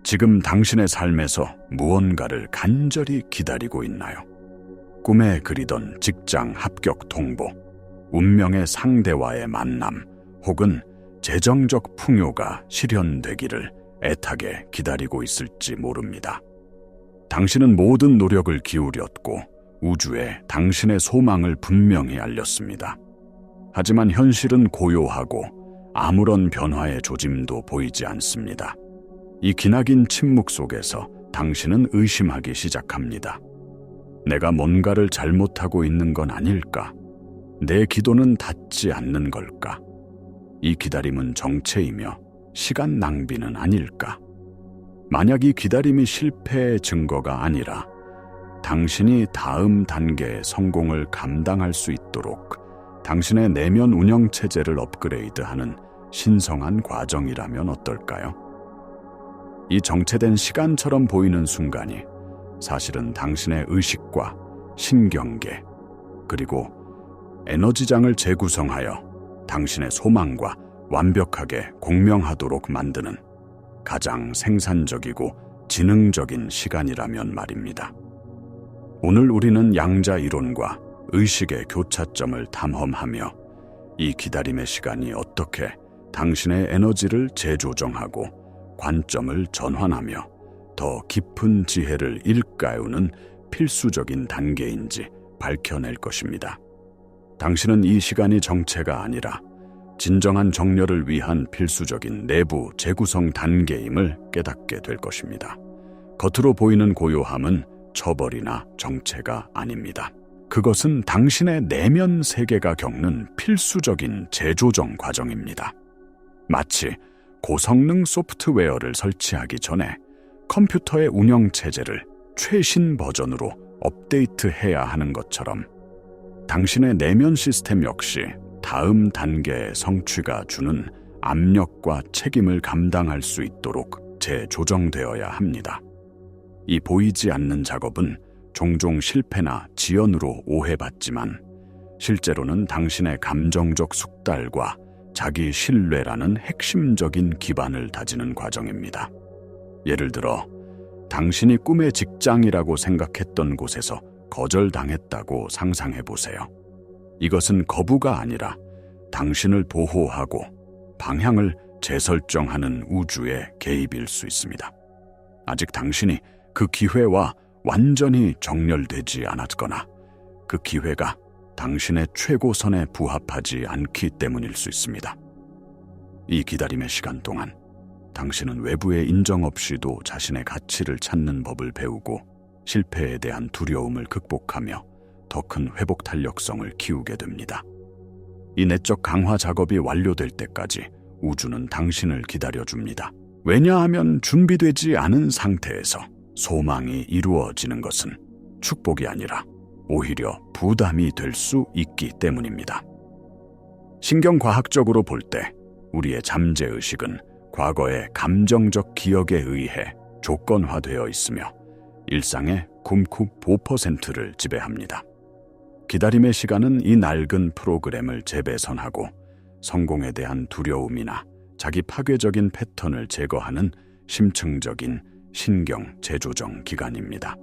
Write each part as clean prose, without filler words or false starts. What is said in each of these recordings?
지금 당신의 삶에서 무언가를 간절히 기다리고 있나요? 꿈에 그리던 직장 합격 통보, 운명의 상대와의 만남, 혹은 재정적 풍요가 실현되기를 애타게 기다리고 있을지 모릅니다. 당신은 모든 노력을 기울였고 우주에 당신의 소망을 분명히 알렸습니다. 하지만 현실은 고요하고 아무런 변화의 조짐도 보이지 않습니다. 이 기나긴 침묵 속에서 당신은 의심하기 시작합니다. 내가 뭔가를 잘못하고 있는 건 아닐까? 내 기도는 닿지 않는 걸까? 이 기다림은 정체이며 시간 낭비는 아닐까? 만약 이 기다림이 실패의 증거가 아니라 당신이 다음 단계의 성공을 감당할 수 있도록 당신의 내면 운영체제를 업그레이드하는 신성한 과정이라면 어떨까요? 이 정체된 시간처럼 보이는 순간이 사실은 당신의 의식과 신경계, 그리고 에너지장을 재구성하여 당신의 소망과 완벽하게 공명하도록 만드는 가장 생산적이고 지능적인 시간이라면 말입니다. 오늘 우리는 양자 이론과 의식의 교차점을 탐험하며 이 기다림의 시간이 어떻게 당신의 에너지를 재조정하고 관점을 전환하며 더 깊은 지혜를 일깨우는 필수적인 단계인지 밝혀낼 것입니다. 당신은 이 시간이 정체가 아니라 진정한 정렬을 위한 필수적인 내부 재구성 단계임을 깨닫게 될 것입니다. 겉으로 보이는 고요함은 처벌이나 정체가 아닙니다. 그것은 당신의 내면 세계가 겪는 필수적인 재조정 과정입니다. 마치 고성능 소프트웨어를 설치하기 전에 컴퓨터의 운영체제를 최신 버전으로 업데이트해야 하는 것처럼 당신의 내면 시스템 역시 다음 단계의 성취가 주는 압력과 책임을 감당할 수 있도록 재조정되어야 합니다. 이 보이지 않는 작업은 종종 실패나 지연으로 오해받지만 실제로는 당신의 감정적 숙달과 자기 신뢰라는 핵심적인 기반을 다지는 과정입니다. 예를 들어 당신이 꿈의 직장이라고 생각했던 곳에서 거절당했다고 상상해 보세요. 이것은 거부가 아니라 당신을 보호하고 방향을 재설정하는 우주의 개입일 수 있습니다. 아직 당신이 그 기회와 완전히 정렬되지 않았거나 그 기회가 당신의 최고선에 부합하지 않기 때문일 수 있습니다. 이 기다림의 시간 동안 당신은 외부의 인정 없이도 자신의 가치를 찾는 법을 배우고 실패에 대한 두려움을 극복하며 더 큰 회복 탄력성을 키우게 됩니다. 이 내적 강화 작업이 완료될 때까지 우주는 당신을 기다려줍니다. 왜냐하면 준비되지 않은 상태에서 소망이 이루어지는 것은 축복이 아니라 오히려 부담이 될 수 있기 때문입니다. 신경과학적으로 볼 때 우리의 잠재의식은 과거의 감정적 기억에 의해 조건화되어 있으며 일상의 99% 지배합니다. 기다림의 시간은 이 낡은 프로그램을 재배선하고 성공에 대한 두려움이나 자기 파괴적인 패턴을 제거하는 심층적인 신경 재조정 기간입니다.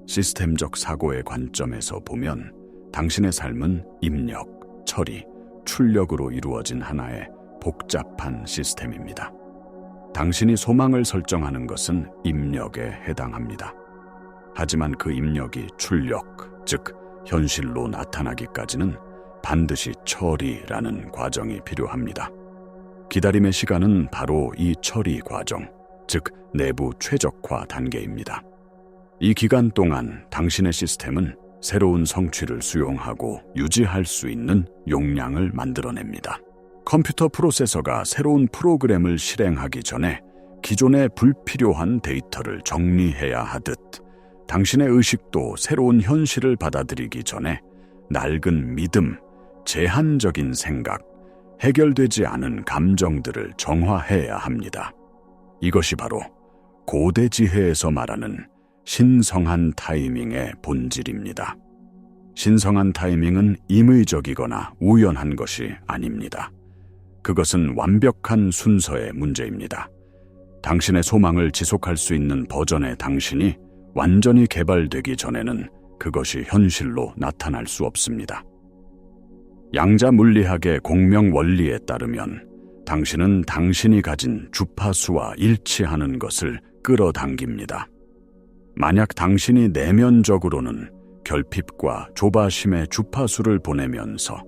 시스템적 사고의 관점에서 보면 당신의 삶은 입력, 처리, 출력으로 이루어진 하나의 복잡한 시스템입니다. 당신이 소망을 설정하는 것은 입력에 해당합니다. 하지만 그 입력이 출력, 즉 현실로 나타나기까지는 반드시 처리라는 과정이 필요합니다. 기다림의 시간은 바로 이 처리 과정, 즉 내부 최적화 단계입니다. 이 기간 동안 당신의 시스템은 새로운 성취를 수용하고 유지할 수 있는 용량을 만들어냅니다. 컴퓨터 프로세서가 새로운 프로그램을 실행하기 전에 기존의 불필요한 데이터를 정리해야 하듯 당신의 의식도 새로운 현실을 받아들이기 전에 낡은 믿음, 제한적인 생각, 해결되지 않은 감정들을 정화해야 합니다. 이것이 바로 고대 지혜에서 말하는 신성한 타이밍의 본질입니다. 신성한 타이밍은 임의적이거나 우연한 것이 아닙니다. 그것은 완벽한 순서의 문제입니다. 당신의 소망을 지속할 수 있는 버전의 당신이 완전히 개발되기 전에는 그것이 현실로 나타날 수 없습니다. 양자 물리학의 공명 원리에 따르면 당신은 당신이 가진 주파수와 일치하는 것을 끌어당깁니다. 만약 당신이 내면적으로는 결핍과 조바심의 주파수를 보내면서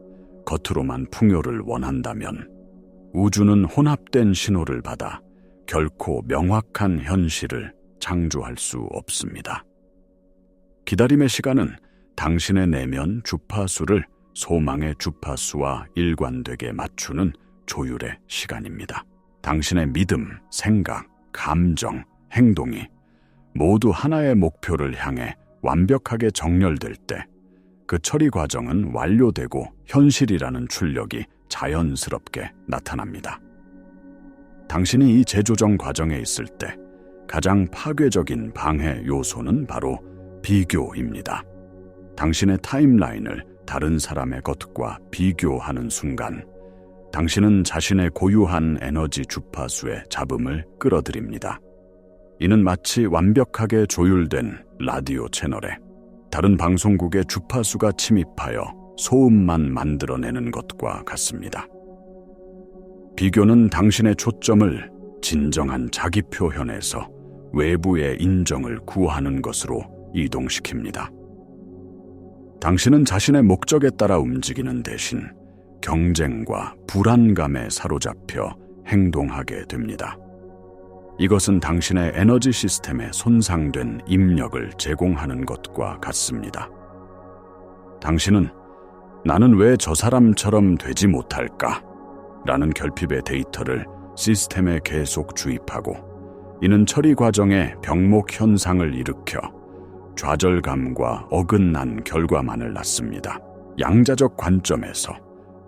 겉으로만 풍요를 원한다면 우주는 혼합된 신호를 받아 결코 명확한 현실을 창조할 수 없습니다. 기다림의 시간은 당신의 내면 주파수를 소망의 주파수와 일관되게 맞추는 조율의 시간입니다. 당신의 믿음, 생각, 감정, 행동이 모두 하나의 목표를 향해 완벽하게 정렬될 때 그 처리 과정은 완료되고 현실이라는 출력이 자연스럽게 나타납니다. 당신이 이 재조정 과정에 있을 때 가장 파괴적인 방해 요소는 바로 비교입니다. 당신의 타임라인을 다른 사람의 것과 비교하는 순간 당신은 자신의 고유한 에너지 주파수의 잡음을 끌어들입니다. 이는 마치 완벽하게 조율된 라디오 채널에 다른 방송국의 주파수가 침입하여 소음만 만들어내는 것과 같습니다. 비교는 당신의 초점을 진정한 자기 표현에서 외부의 인정을 구하는 것으로 이동시킵니다. 당신은 자신의 목적에 따라 움직이는 대신 경쟁과 불안감에 사로잡혀 행동하게 됩니다. 이것은 당신의 에너지 시스템에 손상된 입력을 제공하는 것과 같습니다. 당신은 나는 왜 저 사람처럼 되지 못할까? 라는 결핍의 데이터를 시스템에 계속 주입하고 이는 처리 과정에 병목 현상을 일으켜 좌절감과 어긋난 결과만을 낳습니다. 양자적 관점에서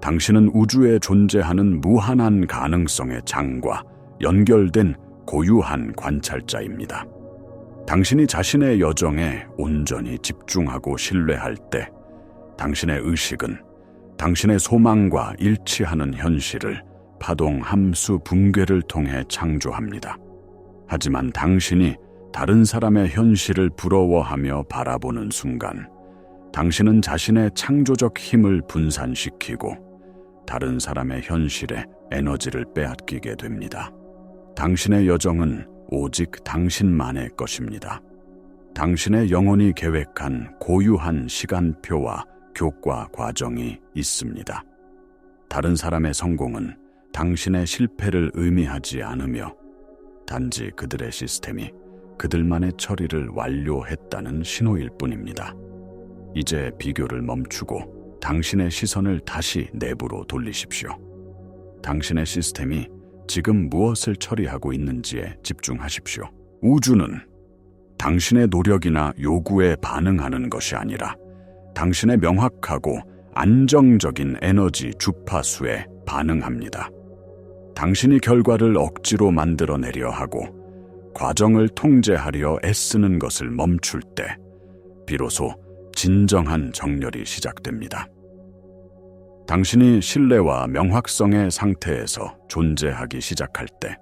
당신은 우주에 존재하는 무한한 가능성의 장과 연결된 고유한 관찰자입니다. 당신이 자신의 여정에 온전히 집중하고 신뢰할 때 당신의 의식은 당신의 소망과 일치하는 현실을 파동 함수 붕괴를 통해 창조합니다. 하지만 당신이 다른 사람의 현실을 부러워하며 바라보는 순간 당신은 자신의 창조적 힘을 분산시키고 다른 사람의 현실에 에너지를 빼앗기게 됩니다. 당신의 여정은 오직 당신만의 것입니다. 당신의 영혼이 계획한 고유한 시간표와 교과 과정이 있습니다. 다른 사람의 성공은 당신의 실패를 의미하지 않으며 단지 그들의 시스템이 그들만의 처리를 완료했다는 신호일 뿐입니다. 이제 비교를 멈추고 당신의 시선을 다시 내부로 돌리십시오. 당신의 시스템이 지금 무엇을 처리하고 있는지에 집중하십시오. 우주는 당신의 노력이나 요구에 반응하는 것이 아니라 당신의 명확하고 안정적인 에너지 주파수에 반응합니다. 당신이 결과를 억지로 만들어내려 하고 과정을 통제하려 애쓰는 것을 멈출 때 비로소 진정한 정렬이 시작됩니다. 당신이 신뢰와 명확성의 상태에서 존재하기 시작할 때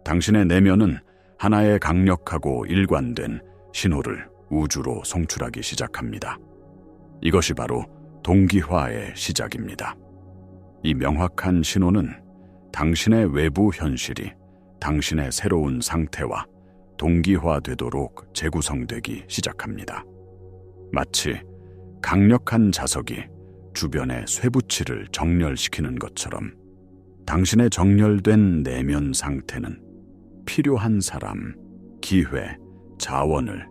당신의 내면은 하나의 강력하고 일관된 신호를 우주로 송출하기 시작합니다. 이것이 바로 동기화의 시작입니다. 이 명확한 신호는 당신의 외부 현실이 당신의 새로운 상태와 동기화되도록 재구성되기 시작합니다. 마치 강력한 자석이 주변의 쇠붙이를 정렬시키는 것처럼 당신의 정렬된 내면 상태는 필요한 사람, 기회, 자원을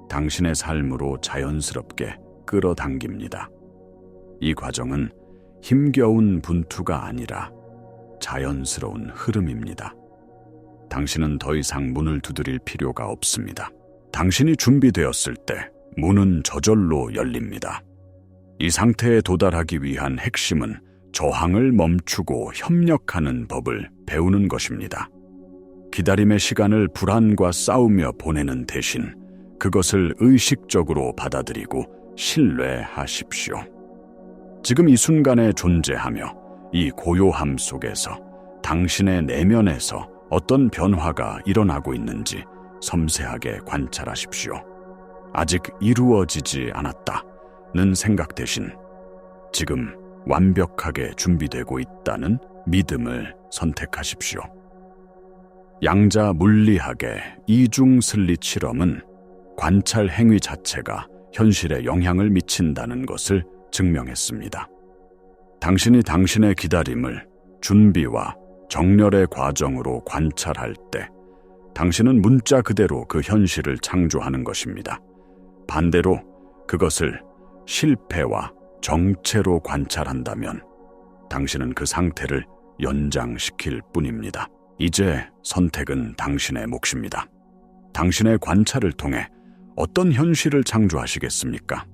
당신의 삶으로 자연스럽게 끌어당깁니다. 이 과정은 힘겨운 분투가 아니라 자연스러운 흐름입니다. 당신은 더 이상 문을 두드릴 필요가 없습니다. 당신이 준비되었을 때 문은 저절로 열립니다. 이 상태에 도달하기 위한 핵심은 저항을 멈추고 협력하는 법을 배우는 것입니다. 기다림의 시간을 불안과 싸우며 보내는 대신 그것을 의식적으로 받아들이고 신뢰하십시오. 지금 이 순간에 존재하며 이 고요함 속에서 당신의 내면에서 어떤 변화가 일어나고 있는지 섬세하게 관찰하십시오. 아직 이루어지지 않았다는 생각 대신 지금 완벽하게 준비되고 있다는 믿음을 선택하십시오. 양자 물리학의 이중 슬릿 실험은 관찰 행위 자체가 현실에 영향을 미친다는 것을 증명했습니다. 당신이 당신의 기다림을 준비와 정렬의 과정으로 관찰할 때 당신은 문자 그대로 그 현실을 창조하는 것입니다. 반대로 그것을 실패와 정체로 관찰한다면 당신은 그 상태를 연장시킬 뿐입니다. 이제 선택은 당신의 몫입니다. 당신의 관찰을 통해 어떤 현실을 창조하시겠습니까?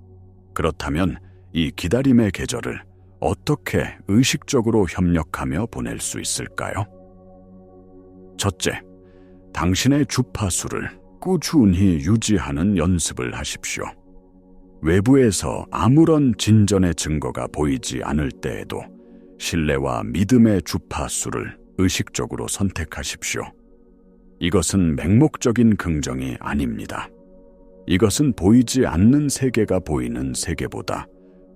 그렇다면 이 기다림의 계절을 어떻게 의식적으로 협력하며 보낼 수 있을까요? 첫째, 당신의 주파수를 꾸준히 유지하는 연습을 하십시오. 외부에서 아무런 진전의 증거가 보이지 않을 때에도 신뢰와 믿음의 주파수를 의식적으로 선택하십시오. 이것은 맹목적인 긍정이 아닙니다. 이것은 보이지 않는 세계가 보이는 세계보다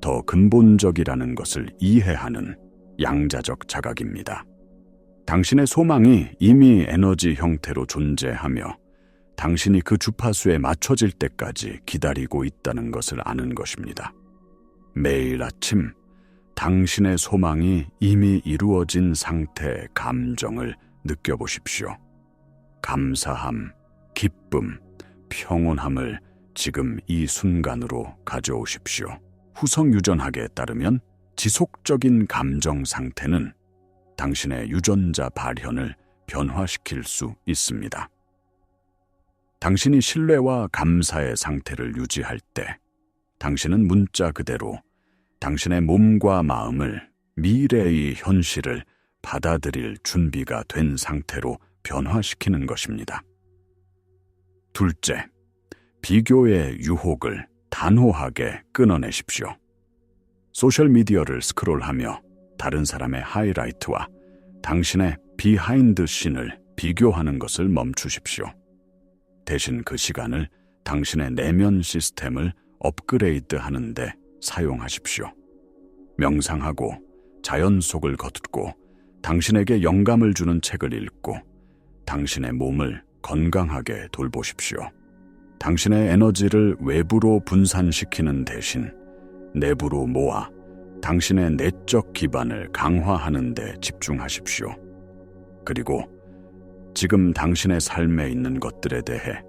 더 근본적이라는 것을 이해하는 양자적 자각입니다. 당신의 소망이 이미 에너지 형태로 존재하며 당신이 그 주파수에 맞춰질 때까지 기다리고 있다는 것을 아는 것입니다. 매일 아침 당신의 소망이 이미 이루어진 상태의 감정을 느껴보십시오. 감사함, 기쁨, 평온함을 지금 이 순간으로 가져오십시오. 후성유전학에 따르면 지속적인 감정 상태는 당신의 유전자 발현을 변화시킬 수 있습니다. 당신이 신뢰와 감사의 상태를 유지할 때 당신은 문자 그대로 당신의 몸과 마음을 미래의 현실을 받아들일 준비가 된 상태로 변화시키는 것입니다. 둘째, 비교의 유혹을 단호하게 끊어내십시오. 소셜미디어를 스크롤하며 다른 사람의 하이라이트와 당신의 비하인드 씬을 비교하는 것을 멈추십시오. 대신 그 시간을 당신의 내면 시스템을 업그레이드하는 데 사용하십시오. 명상하고 자연 속을 걷고 당신에게 영감을 주는 책을 읽고 당신의 몸을 건강하게 돌보십시오. 당신의 에너지를 외부로 분산시키는 대신 내부로 모아 당신의 내적 기반을 강화하는 데 집중하십시오. 그리고 지금 당신의 삶에 있는 것들에 대해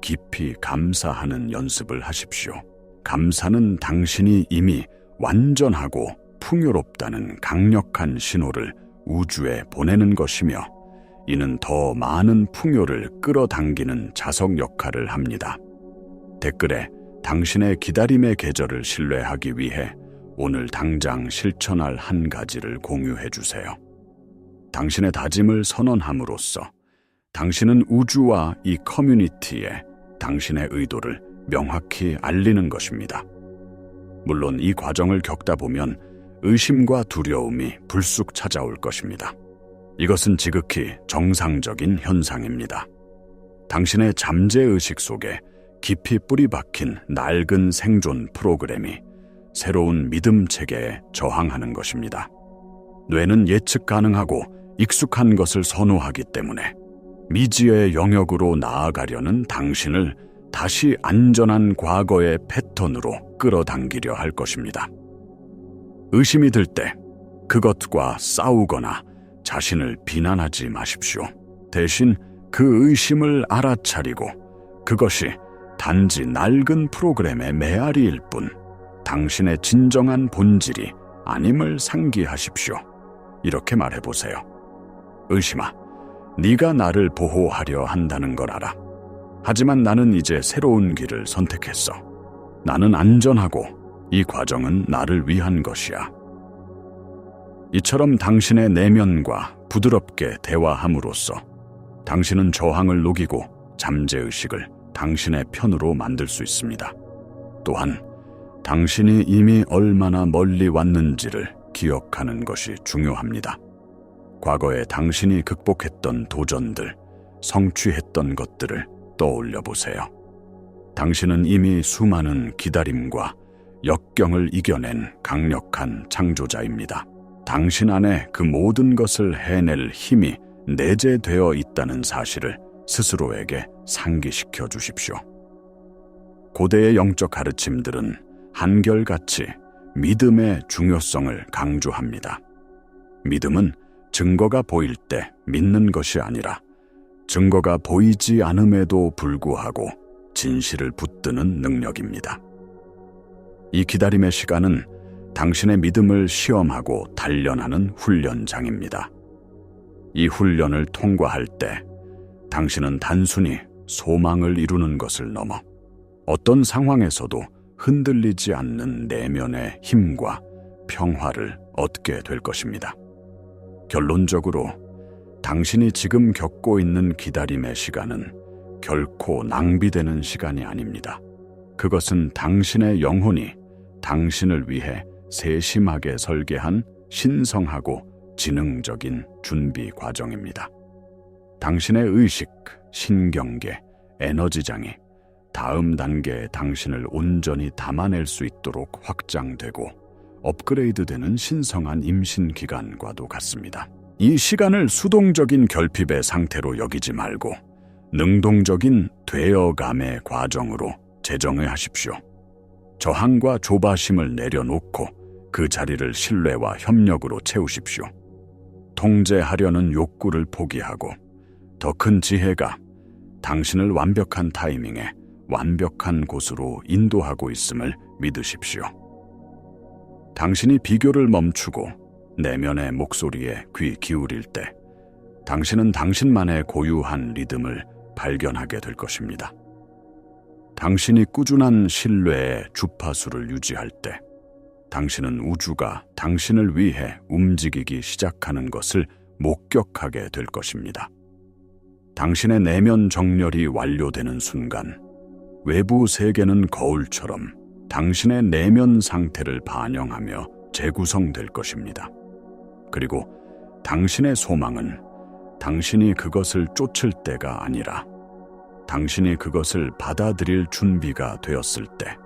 깊이 감사하는 연습을 하십시오. 감사는 당신이 이미 완전하고 풍요롭다는 강력한 신호를 우주에 보내는 것이며 이는 더 많은 풍요를 끌어당기는 자석 역할을 합니다. 댓글에 당신의 기다림의 계절을 신뢰하기 위해 오늘 당장 실천할 한 가지를 공유해 주세요. 당신의 다짐을 선언함으로써 당신은 우주와 이 커뮤니티에 당신의 의도를 명확히 알리는 것입니다. 물론 이 과정을 겪다 보면 의심과 두려움이 불쑥 찾아올 것입니다. 이것은 지극히 정상적인 현상입니다. 당신의 잠재의식 속에 깊이 뿌리 박힌 낡은 생존 프로그램이 새로운 믿음 체계에 저항하는 것입니다. 뇌는 예측 가능하고 익숙한 것을 선호하기 때문에 미지의 영역으로 나아가려는 당신을 다시 안전한 과거의 패턴으로 끌어당기려 할 것입니다. 의심이 들 때 그것과 싸우거나 자신을 비난하지 마십시오. 대신 그 의심을 알아차리고 그것이 단지 낡은 프로그램의 메아리일 뿐 당신의 진정한 본질이 아님을 상기하십시오. 이렇게 말해보세요. 의심아, 네가 나를 보호하려 한다는 걸 알아. 하지만 나는 이제 새로운 길을 선택했어. 나는 안전하고 이 과정은 나를 위한 것이야. 이처럼 당신의 내면과 부드럽게 대화함으로써 당신은 저항을 녹이고 잠재의식을 당신의 편으로 만들 수 있습니다. 또한 당신이 이미 얼마나 멀리 왔는지를 기억하는 것이 중요합니다. 과거에 당신이 극복했던 도전들, 성취했던 것들을 떠올려 보세요. 당신은 이미 수많은 기다림과 역경을 이겨낸 강력한 창조자입니다. 당신 안에 그 모든 것을 해낼 힘이 내재되어 있다는 사실을 스스로에게 상기시켜 주십시오. 고대의 영적 가르침들은 한결같이 믿음의 중요성을 강조합니다. 믿음은 증거가 보일 때 믿는 것이 아니라 증거가 보이지 않음에도 불구하고 진실을 붙드는 능력입니다. 이 기다림의 시간은 당신의 믿음을 시험하고 단련하는 훈련장입니다. 이 훈련을 통과할 때 당신은 단순히 소망을 이루는 것을 넘어 어떤 상황에서도 흔들리지 않는 내면의 힘과 평화를 얻게 될 것입니다. 결론적으로 당신이 지금 겪고 있는 기다림의 시간은 결코 낭비되는 시간이 아닙니다. 그것은 당신의 영혼이 당신을 위해 세심하게 설계한 신성하고 지능적인 준비 과정입니다. 당신의 의식, 신경계, 에너지장이 다음 단계의 당신을 온전히 담아낼 수 있도록 확장되고 업그레이드되는 신성한 임신 기간과도 같습니다. 이 시간을 수동적인 결핍의 상태로 여기지 말고 능동적인 되어감의 과정으로 재정의하십시오. 저항과 조바심을 내려놓고 그 자리를 신뢰와 협력으로 채우십시오. 통제하려는 욕구를 포기하고 더 큰 지혜가 당신을 완벽한 타이밍에 완벽한 곳으로 인도하고 있음을 믿으십시오. 당신이 비교를 멈추고 내면의 목소리에 귀 기울일 때 당신은 당신만의 고유한 리듬을 발견하게 될 것입니다. 당신이 꾸준한 신뢰의 주파수를 유지할 때 당신은 우주가 당신을 위해 움직이기 시작하는 것을 목격하게 될 것입니다. 당신의 내면 정렬이 완료되는 순간 외부 세계는 거울처럼 당신의 내면 상태를 반영하며 재구성될 것입니다. 그리고 당신의 소망은 당신이 그것을 쫓을 때가 아니라 당신이 그것을 받아들일 준비가 되었을 때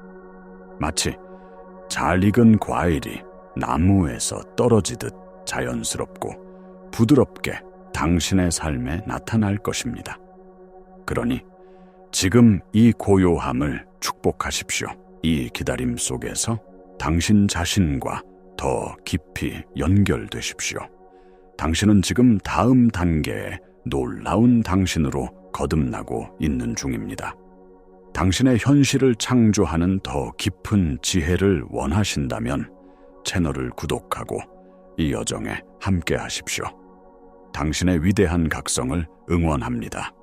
마치 잘 익은 과일이 나무에서 떨어지듯 자연스럽고 부드럽게 당신의 삶에 나타날 것입니다. 그러니 지금 이 고요함을 축복하십시오. 이 기다림 속에서 당신 자신과 더 깊이 연결되십시오. 당신은 지금 다음 단계의 놀라운 당신으로 거듭나고 있는 중입니다. 당신의 현실을 창조하는 더 깊은 지혜를 원하신다면 채널을 구독하고 이 여정에 함께 하십시오. 당신의 위대한 각성을 응원합니다.